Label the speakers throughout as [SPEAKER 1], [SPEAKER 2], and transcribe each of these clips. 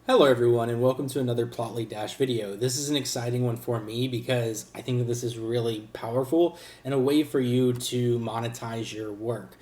[SPEAKER 1] Hello everyone and welcome to another Plotly Dash video. This is an exciting one for me because I think that this is really powerful and a way for you to monetize your work.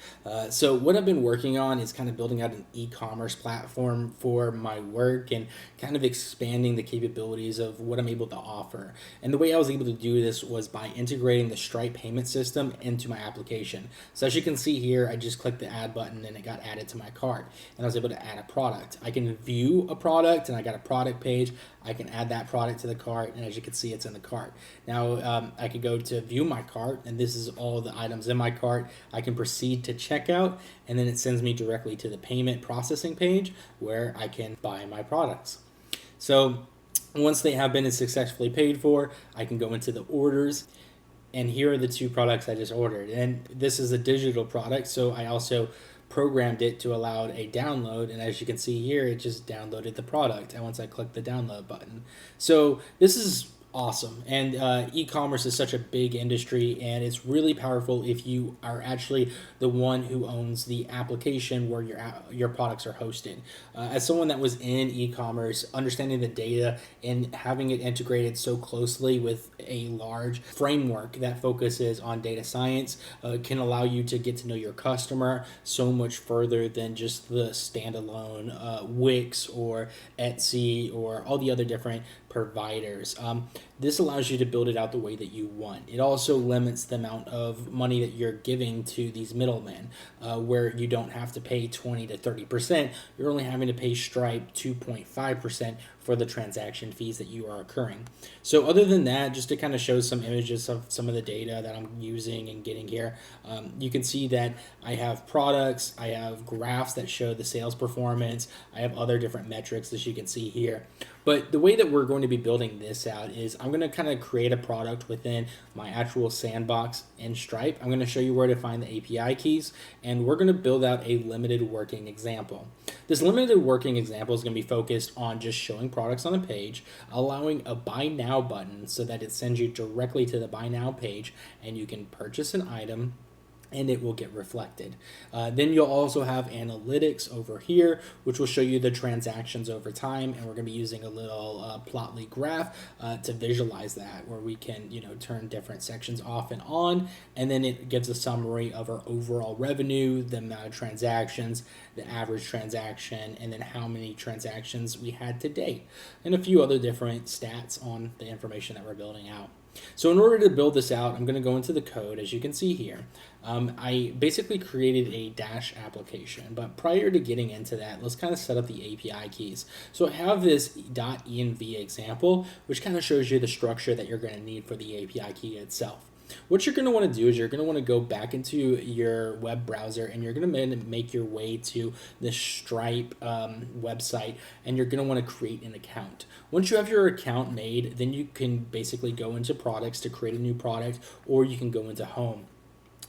[SPEAKER 1] So what I've been working on is kind of building out an e-commerce platform for my work and kind of expanding the capabilities of what I'm able to offer. And the way I was able to do this was by integrating the Stripe payment system into my application. So as you can see here, I just clicked the add button and it got added to my cart and I was able to add a product. I can view a product and I got a product page. I can add that product to the cart, and as you can see, it's in the cart. Now, I could go to view my cart, and this is all the items in my cart. I can proceed to checkout, and then it sends me directly to the payment processing page where I can buy my products. So once they have been successfully paid for, I can go into the orders, and here are the two products I just ordered. And this is a digital product, so I also programmed it to allow a download, and as you can see here, it just downloaded the product and once I click the download button. So this is awesome, and e-commerce is such a big industry, and it's really powerful if you are actually the one who owns the application where your products are hosted. As someone that was in e-commerce, understanding the data and having it integrated so closely with a large framework that focuses on data science can allow you to get to know your customer so much further than just the standalone Wix or Etsy or all the other different providers. This allows you to build it out the way that you want. It also limits the amount of money that you're giving to these middlemen, where you don't have to pay 20 to 30%. You're only having to pay Stripe 2.5% for the transaction fees that you are occurring. So other than that, just to kind of show some images of some of the data that I'm using and getting here, you can see that I have products, I have graphs that show the sales performance, I have other different metrics as you can see here. But the way that we're going to be building this out is I'm going to kind of create a product within my actual sandbox in Stripe. I'm going to show you where to find the API keys, and we're going to build out a limited working example. This limited working example is going to be focused on just showing products on a page, allowing a buy now button so that it sends you directly to the buy now page and you can purchase an item and it will get reflected. Then you'll also have analytics over here, which will show you the transactions over time, and we're going to be using a little Plotly graph to visualize that, where we can turn different sections off and on, and then it gives a summary of our overall revenue, the amount of transactions, the average transaction, and then how many transactions we had to date, and a few other different stats on the information that we're building out. So in order to build this out, I'm going to go into the code, as you can see here. I basically created a Dash application, but prior to getting into that, let's kind of set up the API keys. So I have this .env example, which kind of shows you the structure that you're going to need for the API key itself. What you're going to want to do is you're going to want to go back into your web browser and you're going to make your way to the Stripe website, and you're going to want to create an account. Once you have your account made, then you can basically go into products to create a new product, or you can go into home.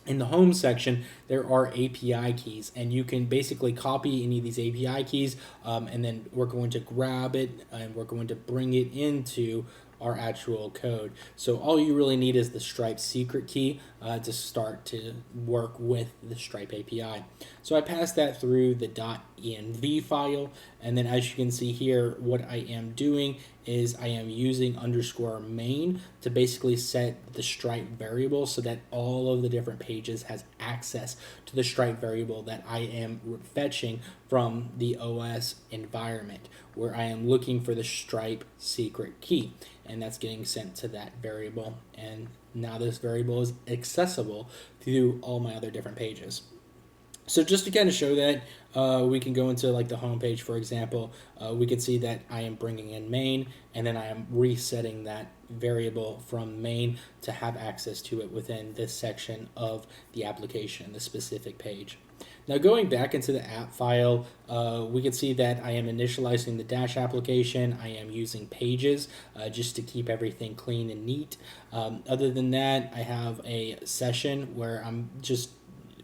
[SPEAKER 1] In the home section, there are API keys, and you can basically copy any of these API keys, and then we're going to grab it and we're going to bring it into our actual code. So all you really need is the Stripe secret key to start to work with the Stripe API. So I passed that through the .env file, and then as you can see here, what I am doing is I am using _main to basically set the Stripe variable so that all of the different pages has access to the Stripe variable that I am fetching from the OS environment, where I am looking for the Stripe secret key, and that's getting sent to that variable, and now this variable is accessible through all my other different pages. So just to kind of show that, we can go into like the home page, for example. We can see that I am bringing in main, and then I am resetting that variable from main to have access to it within this section of the application, the specific page. Now going back into the app file, we can see that I am initializing the Dash application. I am using pages just to keep everything clean and neat. Other than that, I have a session where I'm just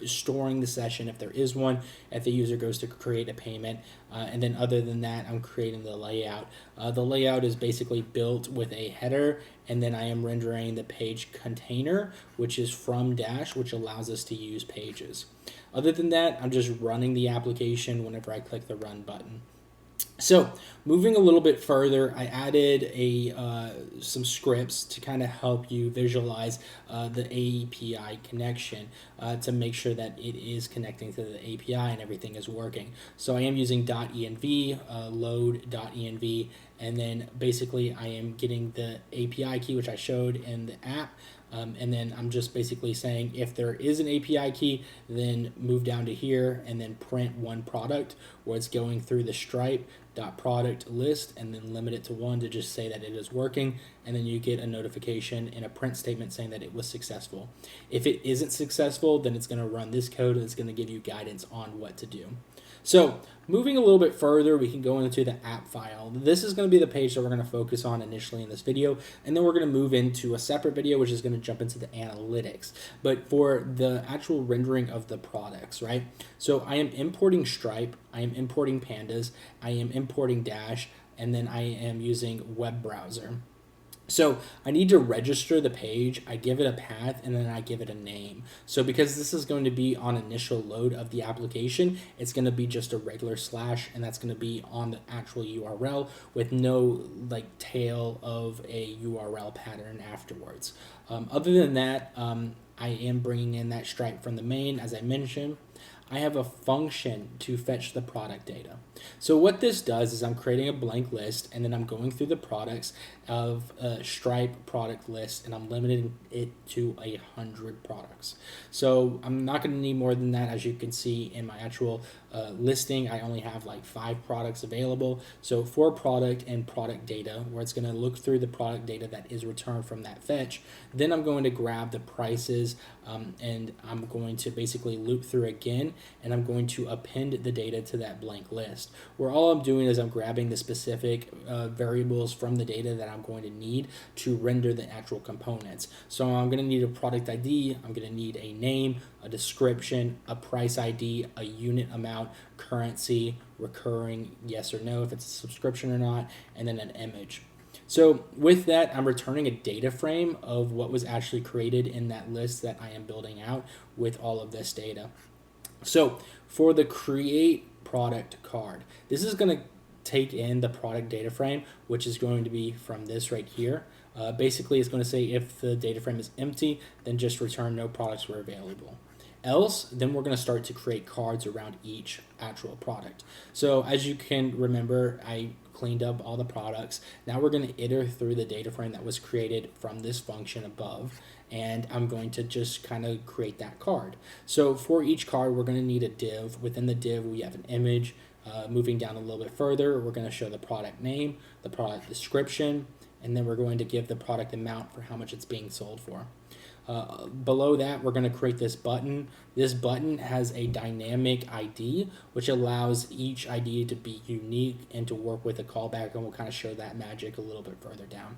[SPEAKER 1] storing the session if there is one, if the user goes to create a payment, and then other than that, I'm creating the layout. The layout is basically built with a header, and then I am rendering the page container, which is from Dash, which allows us to use pages. Other than that, I'm just running the application whenever I click the run button. So moving a little bit further, I added some scripts to kind of help you visualize the API connection to make sure that it is connecting to the API and everything is working. So I am using .env, load.env, and then basically I am getting the API key, which I showed in the app. And then I'm just basically saying if there is an API key, then move down to here and then print one product where it's going through the Stripe product list, and then limit it to one to just say that it is working, and then you get a notification and a print statement saying that it was successful. If it isn't successful, then it's going to run this code and it's going to give you guidance on what to do. So moving a little bit further, we can go into the app file. This is going to be the page that we're going to focus on initially in this video, and then we're going to move into a separate video, which is going to jump into the analytics. But for the actual rendering of the products, right? So I am importing Stripe, I am importing Pandas, I am importing Dash, and then I am using web browser. So I need to register the page, I give it a path, and then I give it a name. So because this is going to be on initial load of the application, it's going to be just a regular slash, and that's going to be on the actual URL with no like tail of a URL pattern afterwards. Other than that, I am bringing in that Stripe from the main, as I mentioned. I have a function to fetch the product data. So what this does is I'm creating a blank list, and then I'm going through the products of a Stripe product list, and I'm limiting it to 100 products. So I'm not going to need more than that. As you can see in my actual listing, I only have like 5 products available. So for product and product data, where it's going to look through the product data that is returned from that fetch, then I'm going to grab the prices, and I'm going to basically loop through again, and I'm going to append the data to that blank list, where all I'm doing is I'm grabbing the specific variables from the data that I'm going to need to render the actual components. So I'm going to need a product ID, I'm going to need a name, a description, a price ID, a unit amount, currency, recurring, yes or no, if it's a subscription or not, and then an image. So with that, I'm returning a data frame of what was actually created in that list that I am building out with all of this data. So for the create product card, this is going to take in the product data frame, which is going to be from this right here. Basically, it's going to say if the data frame is empty, then just return no products were available. Else, then we're going to start to create cards around each actual product. So as you can remember, I cleaned up all the products. Now we're going to iterate through the data frame that was created from this function above, and I'm going to just kind of create that card. So for each card, we're going to need a div. Within the div, we have an image. Moving down a little bit further, we're going to show the product name, the product description, and then we're going to give the product amount for how much it's being sold for. Below that, we're going to create this button. This button has a dynamic ID, which allows each ID to be unique and to work with a callback, and we'll kind of show that magic a little bit further down.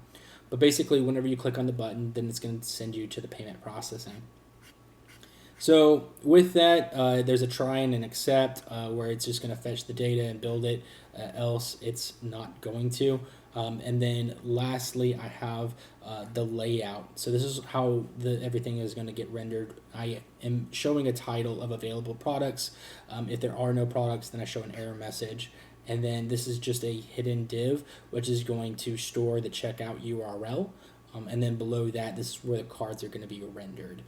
[SPEAKER 1] But basically, whenever you click on the button, then it's going to send you to the payment processing. So with that, there's a try and an accept where it's just going to fetch the data and build it, else it's not going to. And then lastly, I have the layout. So this is how everything is going to get rendered. I am showing a title of available products. If there are no products, then I show an error message. And then this is just a hidden div, which is going to store the checkout URL. And then below that, this is where the cards are going to be rendered.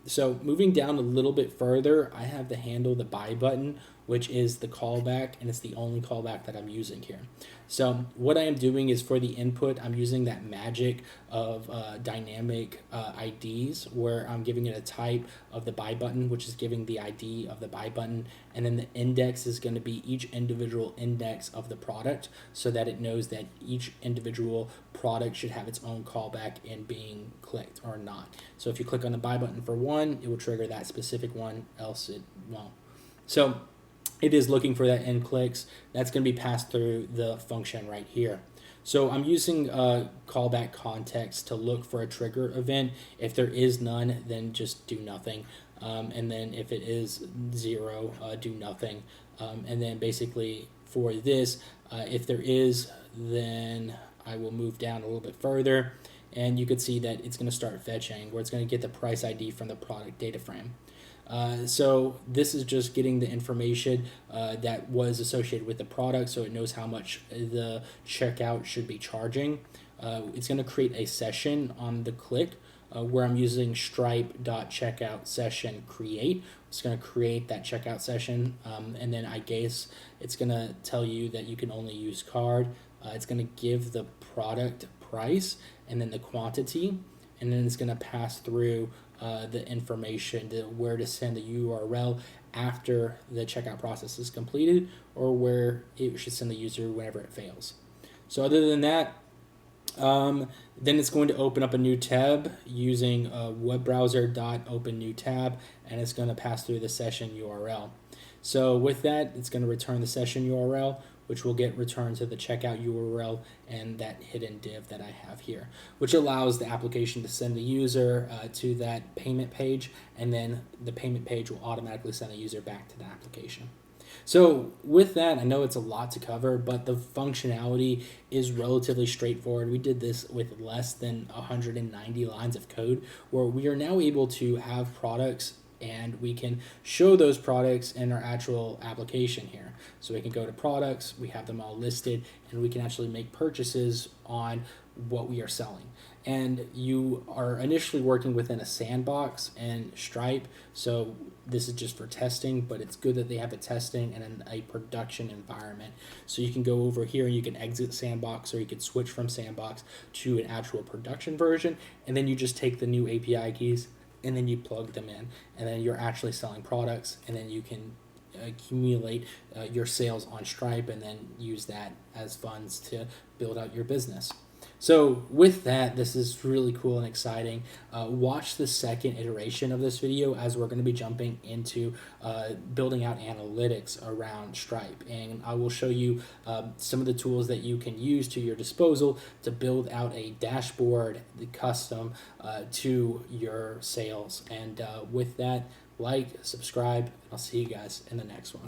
[SPEAKER 1] So moving down a little bit further, I have the handle, the buy button, which is the callback, and it's the only callback that I'm using here. So what I am doing is for the input, I'm using that magic of dynamic IDs, where I'm giving it a type of the buy button, which is giving the ID of the buy button, and then the index is going to be each individual index of the product, so that it knows that each individual product should have its own callback in being clicked or not. So if you click on the buy button for one, it will trigger that specific one, else it won't. So it is looking for that end clicks. That's going to be passed through the function right here. So I'm using callback context to look for a trigger event. If there is none, then just do nothing. And then if it is 0, do nothing. And then basically for this, if there is, then I will move down a little bit further. And you could see that it's going to start fetching, where it's going to get the price ID from the product data frame. So this is just getting the information that was associated with the product, so it knows how much the checkout should be charging. It's going to create a session on the click where I'm using stripe.checkout session create. It's going to create that checkout session, and then I guess it's going to tell you that you can only use card. It's going to give the product price and then the quantity, and then it's going to pass through the information to where to send the URL after the checkout process is completed, or where it should send the user whenever it fails. So other than that, then it's going to open up a new tab using a web browser open new tab, and it's going to pass through the session URL. So with that, it's going to return the session URL, which will get returned to the checkout URL and that hidden div that I have here, which allows the application to send the user to that payment page, and then the payment page will automatically send the user back to the application. So with that, I know it's a lot to cover, but the functionality is relatively straightforward. We did this with less than 190 lines of code, where we are now able to have products and we can show those products in our actual application here. So we can go to products, we have them all listed, and we can actually make purchases on what we are selling. And you are initially working within a sandbox and Stripe, so this is just for testing, but it's good that they have a testing and a production environment. So you can go over here and you can exit sandbox, or you could switch from sandbox to an actual production version, and then you just take the new API keys and then you plug them in, and then you're actually selling products, and then you can accumulate your sales on Stripe and then use that as funds to build out your business. So with that, this is really cool and exciting. Watch the second iteration of this video, as we're going to be jumping into building out analytics around Stripe. And I will show you some of the tools that you can use to your disposal to build out a dashboard custom to your sales. And with that, like, subscribe, and I'll see you guys in the next one.